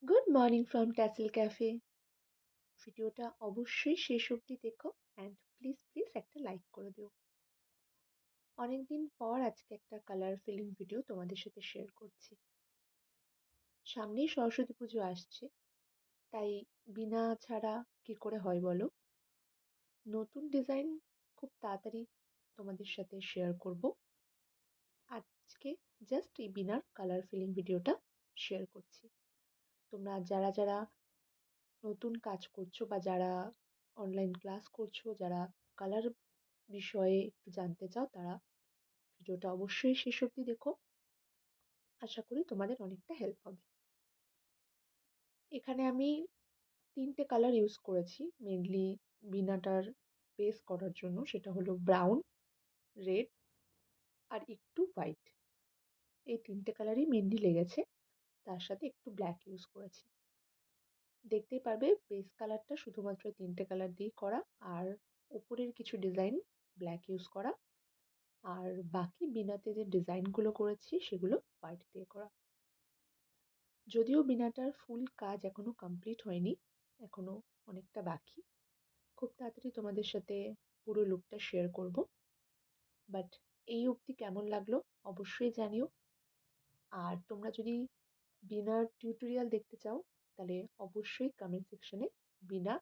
Good morning from tassel cafe. ভিডিওটা অবশ্যই শেষ অবধি দেখো অ্যান্ড প্লিজ প্লিজ একটা লাইক করে দিও। অনেকদিন পর আজকে একটা কালার ফিলিং ভিডিও তোমাদের সাথে শেয়ার করছি। সামনেই সরস্বতী পুজো আসছে, তাই বিনা ছাড়া কি করে হয় বলো? নতুন ডিজাইন খুব তাড়াতাড়ি তোমাদের সাথে শেয়ার করব। আজকে জাস্ট এই বিনার কালার ফিলিং ভিডিওটা শেয়ার করছি। তোমরা যারা যারা নতুন কাজ করছো বা যারা অনলাইন ক্লাস করছো, যারা কালার বিষয়ে একটু জানতে চাও, তারা ভিডিওটা অবশ্যই শেষ অবধি দেখো। আশা করি তোমাদের অনেকটা হেল্প হবে। এখানে আমি 3টে কালার ইউজ করেছি মেনলি বিনাটার বেস করার জন্য। সেটা হলো ব্রাউন, রেড আর একটু হোয়াইট। এই 3টে কালারই মেনলি লেগেছে, তার সাথে একটু ব্ল্যাক ইউজ করেছি। দেখতেই পারবে বেস কালারটা শুধুমাত্র 3টে কালার দিয়েই করা, আর উপরের কিছু ডিজাইন ব্ল্যাক ইউজ করা, আর বাকি বিনাতে যে ডিজাইনগুলো করেছি সেগুলো হোয়াইট দিয়ে করা। যদিও বিনাটার ফুল কাজ এখনো কমপ্লিট হয়নি, এখনো অনেকটা বাকি। খুব তাড়াতাড়ি তোমাদের সাথে পুরো লুকটা শেয়ার করব। বাট এই অবধি কেমন লাগলো অবশ্যই জানিও। আর তোমরা যদি বিনার টিউটোরিয়াল দেখতে চাও, তাহলে অবশ্যই কমেন্ট সেকশনে বিনা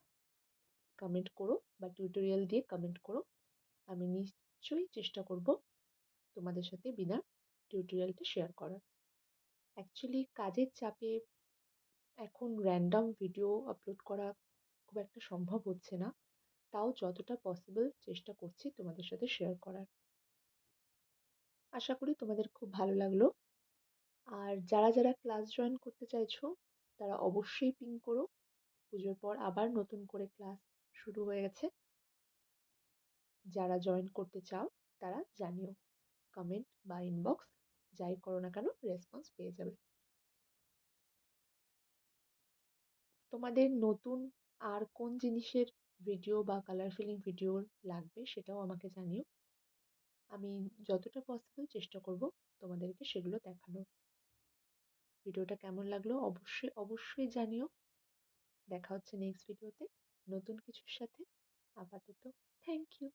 কমেন্ট করো বা টিউটোরিয়াল দিয়ে কমেন্ট করো। আমি নিশ্চয়ই চেষ্টা করব তোমাদের সাথে বিনা টিউটোরিয়ালটা শেয়ার করার। অ্যাকচুয়ালি কাজের চাপে এখন র্যান্ডম ভিডিও আপলোড করা খুব একটা সম্ভব হচ্ছে না, তাও যতটা পসিবল চেষ্টা করছি তোমাদের সাথে শেয়ার করার। আশা করি তোমাদের খুব ভালো লাগলো। আর যারা যারা ক্লাস জয়েন করতে চাইছো, তারা অবশ্যই পিং করো। পুজোর পর আবার নতুন করে ক্লাস শুরু হয়ে গেছে। যারা জয়েন করতে চাও তারা জানিও, কমেন্ট বা ইনবক্স যাই করো না কেন রেসপন্স পেয়ে যাবে। তোমাদের নতুন আর কোন জিনিসের ভিডিও বা কালার ফিলিং ভিডিও লাগবে সেটাও আমাকে জানিও। আমি যতটা পসিবল চেষ্টা করব তোমাদেরকে সেগুলো দেখানোর। ভিডিওটা কেমন লাগলো অবশ্যই অবশ্যই জানিও। দেখা হচ্ছে নেক্সট ভিডিওতে নতুন কিছুর সাথে। আপাতত থ্যাংক ইউ।